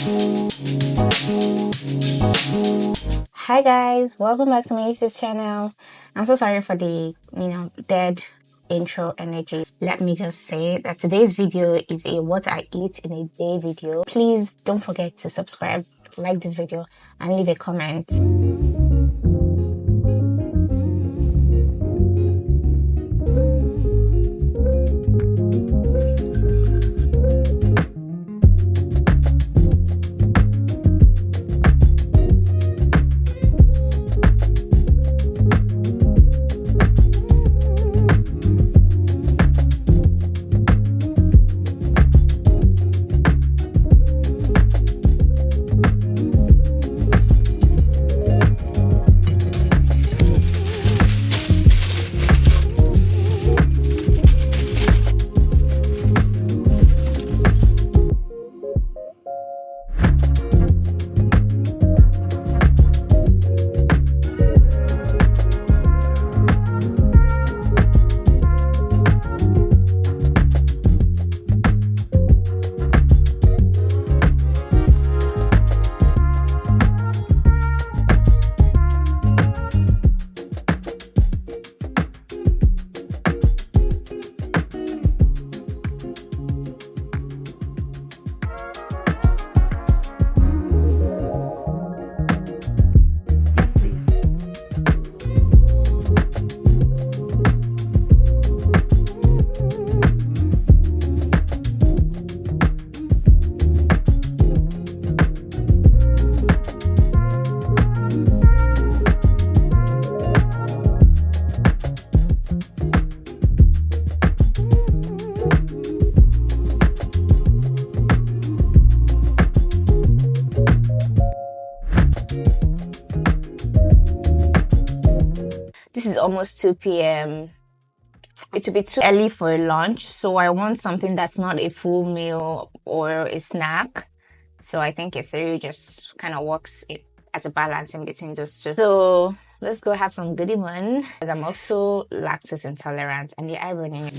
Hi guys, welcome back to my YouTube channel. I'm so sorry for the dead intro energy. Let me just say that today's video is a what I eat in a day video. Please don't forget to subscribe, like this video, and leave a comment. This is almost 2 p.m. It will be too early for lunch, so I want something that's not a full meal or a snack. So I think it's really just kind of works as a balance in between those two. So let's go have some goodie one, because I'm also lactose intolerant, and the irony.